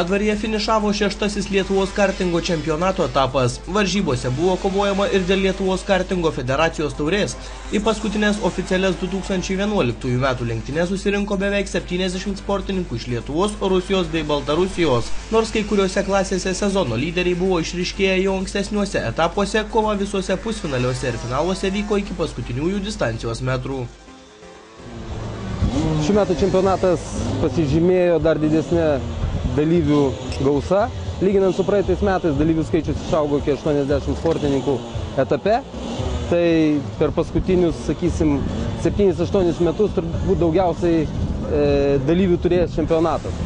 Aukštadvaryje finišavo 6. Lietuvos kartingo čempionato etapas. Varžybose buvo kovojama ir dėl Lietuvos kartingo federacijos taurės. Į paskutinės oficialias 2011 metų lenktynes susirinko beveik 70 sportininkų iš Lietuvos, Rusijos bei Baltarusijos. Nors kai kuriuose klasėse sezono lyderiai buvo išryškėję jau ankstesniuose etapuose, kova visuose pusfinaliuose ir finaluose vyko iki paskutiniųjų distancijos metrų. Šių metų čempionatas pasižymėjo dar didesnė dalyvių gausa. Lyginant su praeitais metais, dalyvių skaičius išaugo iki 80 sportininkų etape. Tai per paskutinius, sakysim, 7-8 metus turbūt daugiausiai dalyvių turėjęs čempionatas.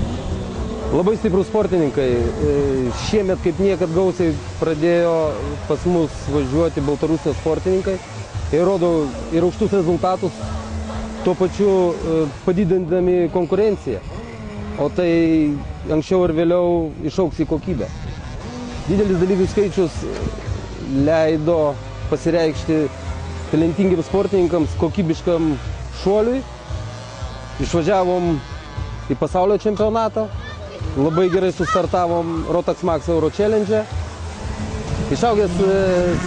Labai stiprus sportininkai. Šiemet kaip niekad gausiai pradėjo pas mus važiuoti Baltarusijos sportininkai. Jie rodo ir aukštus rezultatus, tuo pačiu padidindami konkurenciją, o tai anksčiau ir vėliau išaugs į kokybę. Didelis dalyvių skaičius leido pasireikšti talentingiams sportininkams kokybiškam šuoliui. Išvažiavom į pasaulio čempionatą, labai gerai sustartavom Rotax Max Euro Challenge. Išaugęs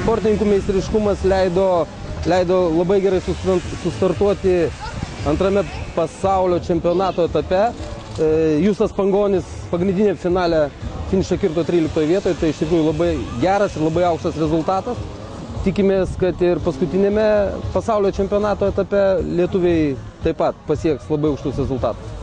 sportininkų meistriškumas leido labai gerai sustartuoti antrame pasaulio čempionato etape. Justas Pangonis pagrindinė finale finišą kirto 13 vietoje, tai iš tikrųjų labai geras ir labai aukštas rezultatas. Tikimės, kad ir paskutinėme pasaulio čempionato etape lietuviai taip pat pasieks labai aukštus rezultatus.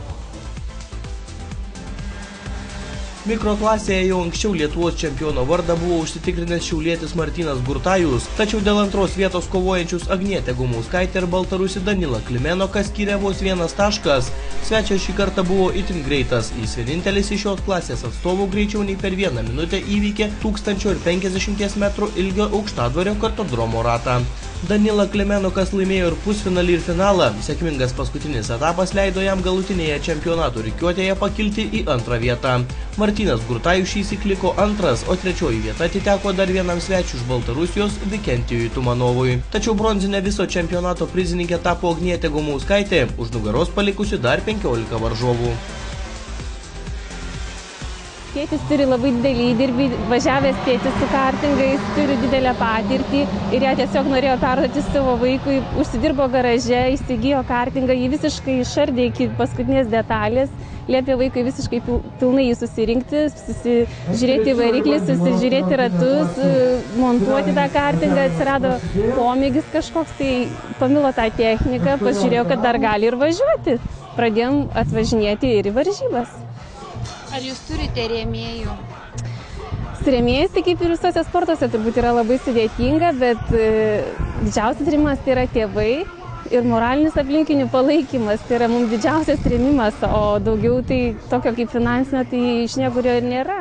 Mikroklasėje jau anksčiau Lietuvos čempiono vardą buvo užsitikrinęs šiaulietis Martynas Gurtajus, tačiau dėl antros vietos kovojančius Agnietė Gumauskaitė ir baltarusį Danilą Klimenoką skyrė vos 1 taškas. Svečias šį kartą buvo itin greitas. Jis vienintelis iš šios klasės atstovų greičiau nei per 1 minutę įveikė 1050 metrų ilgio Aukštadvario kartodromo ratą. Danila Klimenokas laimėjo ir pusfinalį ir finalą. Sėkmingas paskutinis etapas leido jam galutinėje čempionato rikiuotėje pakilti į 2. vietą. Martynas Gurtajus šįsyk liko 2, o 3 vieta atiteko dar vienam svečiui iš Baltarusijos Vikentijui Tumanovui. Tačiau bronzinė viso čempionato prizininkė tapo Agnietė Gumauskaitė, už nugaros palikusi dar 15 varžovų. Tėtis turi labai didelį įdirbį, važiavęs tėtis su kartingais, turi didelę patirtį ir ją tiesiog norėjo perduoti savo vaikui, užsidirbo garaže, įsigijo kartingą, jį visiškai išardė iki paskutinės detalės, liepė vaikui visiškai pilnai jį susirinkti, susižiūrėti variklį, susižiūrėti ratus, montuoti tą kartingą, atsirado pomėgis kažkoks, tai pamilo tą techniką, pasižiūrėjo, kad dar gali ir važiuoti. Pradėjom atvažinėti ir į varžybas. Ar jūs turite rėmėjų? Su rėmėjais, tai kaip ir visose sportuose, turbūt yra labai sudėtinga, bet didžiausias rėmimas tai yra tėvai ir moralinis aplinkinių palaikymas. Tai yra mums didžiausias rėmimas, o daugiau tai tokio kaip finansinio, tai iš niekur ir nėra.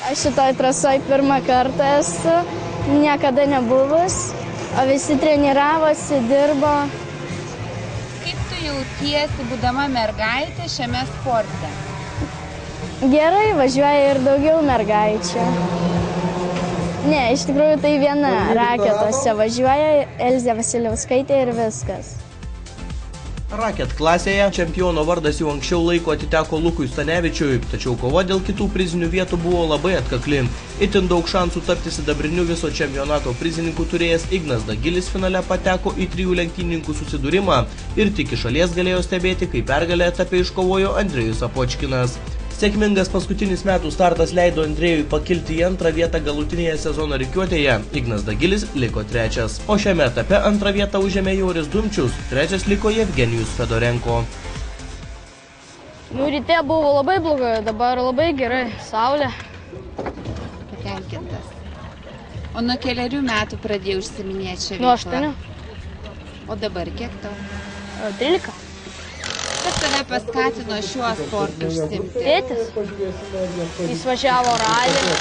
Aš šitoj trasoj pirmą kartą esu, niekada nebuvus, o visi treniravosi, dirbo. Jautiesi, būdama mergaitė šiame sporte? Gerai, važiuoja ir daugiau mergaičių. Ne, iš tikrųjų tai viena raketose važiuoja, Elzė Vasiliauskaitė ir viskas. Raket klasėje čempiono vardas jau anksčiau laiko atiteko Lukui Stanevičiui, tačiau kova dėl kitų prizinių vietų buvo labai atkakli. Itin daug šansų tapti sidabriniu viso čempionato prizininku turėjęs Ignas Dagilis finale pateko į 3 lenktynininkų susidūrimą ir tik iš šalies galėjo stebėti, kaip pergalę etape iškovojo Andrejus Apočkinas. Sėkmingas paskutinis metų startas leido Andrėjui pakilti į 2 vietą galutinėje sezono rikiuotėje. Ignas Dagilis liko 3. O šiame etape 2 vietą užėmė Joris Dumčius, 3 liko Jevgenijus Fedorenko. Ryte buvo labai blogai, dabar labai gerai, saulė. Patenkintas. O nuo kelerių metų pradėjau užsiiminėti šią veiklą? Nuo 8. O dabar kiek tau? 13. Kas tave paskatino šiuo sportu užsiimti? Tėtis. Jis važiavo ralį,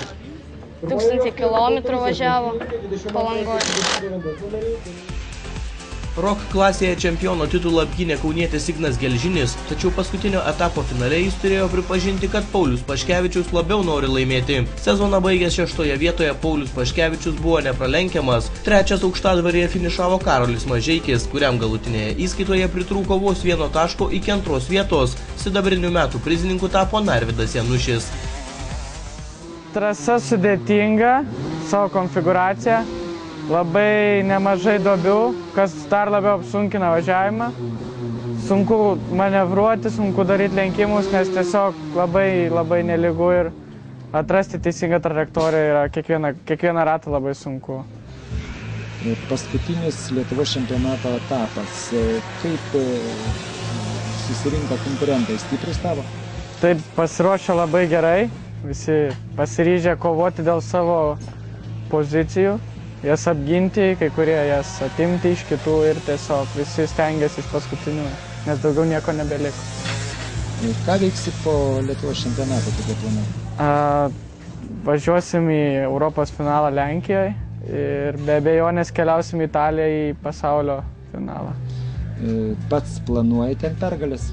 1000 kilometrų važiavo Palangoje. Rok klasėje čempiono titulą apgynė kaunietis Ignas Gelžinis, tačiau paskutinio etapo finale jis turėjo pripažinti, kad Paulius Paškevičius labiau nori laimėti. Sezoną baigęs 6. vietoje Paulius Paškevičius buvo nepralenkiamas. 3. aukštadvaryje finišavo Karolis Mažeikis, kuriam galutinėje įskaitoje pritrūko vos 1 taško iki 2 vietos. Sidabrinių metų prizininku tapo Narvydas Janušis. Trasa sudėtinga, savo konfiguraciją. Labai nemažai duobių, kas dar labiau apsunkina važiavimą. Sunku manevruoti, sunku daryti lenkimus, nes tiesiog labai nelygu ir atrasti teisingą trajektoriją yra kiekvieną ratą labai sunku. Paskutinis Lietuvos čempionato etapas. Kaip susirinko konkurentai? Stiprus tavo? Taip, pasiruošę labai gerai. Visi pasiryžę kovoti dėl savo pozicijų. Jas apginti, kai kurie jas atimti iš kitų ir tiesiog visi stengiasi iš paskutinių, nes daugiau nieko nebeliko. Ką veiksi po Lietuvos čempionato, kokie planai? Važiuosim į Europos finalą Lenkijoje ir be abejonės keliausim į Italiją į pasaulio finalą. Pats planuoji ten pergalės?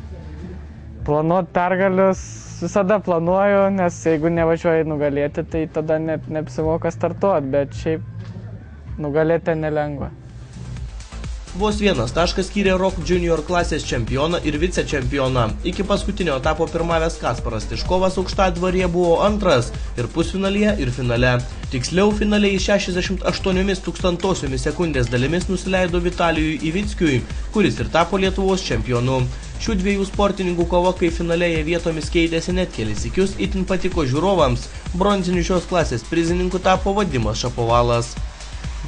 Planuot pergalės visada planuoju, nes jeigu nevažiuoji nugalėti, tai tada net neapsimoka startuoti, bet šiaip nugalėti nelengva. Vos 1 taškas skyrė Rok junior klasės čempioną ir vicečempioną. Iki paskutinio etapo pirmavęs Kasparas Tiškovas aukštadvaryje buvo 2 ir pusfinalyje ir finale. Tiksliau, finaliai 68,000 sekundės dalimis nusileido Vitalijui Ivickiui, kuris ir tapo Lietuvos čempionu. Šių dviejų sportininkų kova, kai finalėje vietomis keitėsi net kelis sykius, itin patiko žiūrovams. Bronziniu šios klasės prizininku tapo Vadimas Šapovalas.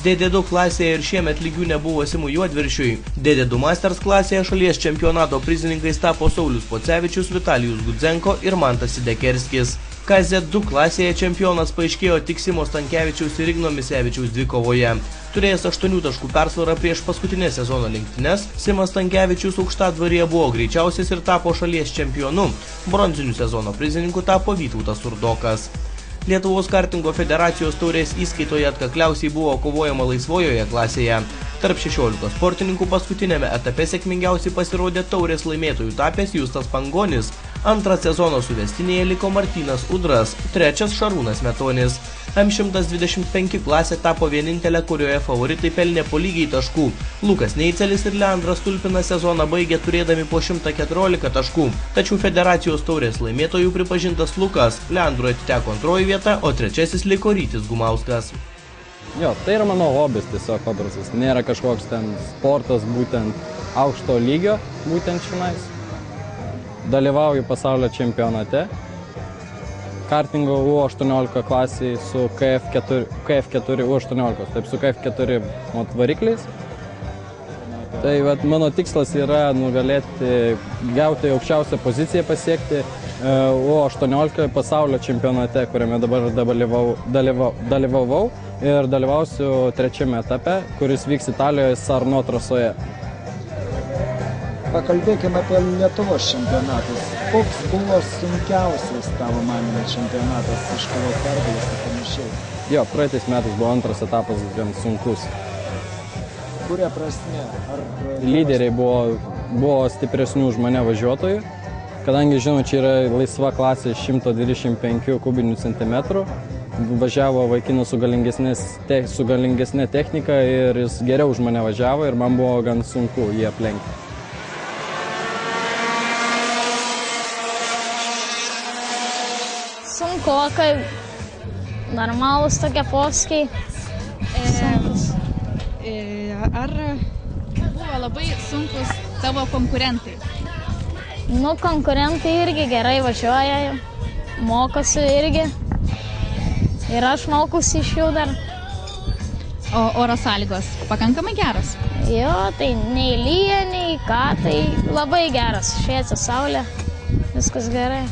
DD2 klasėje ir šiemet lygių nebuvo Simui Juodviršiui. DD2 Masters klasėje šalies čempionato prizininkais tapo Saulius Pocevičius, Vitalijus Gudzenko ir Mantas Sidekerskis. KZ2 klasėje čempionas paaiškėjo tik Simo Stankevičiaus ir Igno Misevičiaus dvikovoje. Turėjęs 8 taškų persvarą prieš paskutinės sezono lenktynes, Simas Stankevičius aukštadvaryje buvo greičiausias ir tapo šalies čempionu. Bronzinių sezono prizininku tapo Vytautas Urdokas. Lietuvos kartingo federacijos taurės įskaitoje atkakliausiai buvo kovojama laisvojoje klasėje. Tarp 16 sportininkų paskutinėme etape sėkmingiausiai pasirodė taurės laimėtojų tapęs Justas Pangonis. 2 sezono suvestinėje liko Martynas Udras, 3 Šarūnas Metonis. M125 klasė tapo vienintelė, kurioje favoritai pelnė po lygiai taškų. Lukas Neicelis ir Leandras Tulpinas sezoną baigė turėdami po 114 taškų. Tačiau federacijos taurės laimėtojų pripažintas Lukas, Leandrui atiteko 2 vieta, o 3 liko Rytis Gumauskas. Jo, tai yra mano hobis tiesiog paprastas. Nėra kažkoks ten sportas būtent aukšto lygio, būtent šinais. Dalyvauju pasaulio čempionate. Kartingo U18 klasėje su KF4 U18, taip su KF4 varikliais. Tai mano tikslas yra nugalėti, gauti aukščiausią poziciją, pasiekti U18 pasaulio čempionate, kuriame dabar dalyvavau ir dalyvausiu 3 etape, kuris vyks Italijoje Sarno trasoje. Pakalbėkime apie Lietuvos čempionatus. Koks buvo sunkiausias tavo manymu čempionatas, iškovoti pergalės ir panašiai? Jo, praeitais metais buvo 2 etapas gan sunkus. Kuria prasme? Lyderiai buvo stipresnių už mane važiuotojų. Kadangi, žinau, čia yra laisva klasė 125 kubinių centimetrų, važiavo vaikinas su galingesnė technika ir jis geriau už mane važiavo ir man buvo gan sunku jį aplenkti. Sunku, kaip normalus tokie posūkiai. Ar buvo labai sunkus tavo konkurentai? Konkurentai irgi gerai važiuoja, mokosi irgi. Ir aš mokusi iš jų dar. O oro sąlygos pakankamai geros? Jo, tai nei lyja, nei ką, tai labai geras. Šviečia saulė, viskas gerai.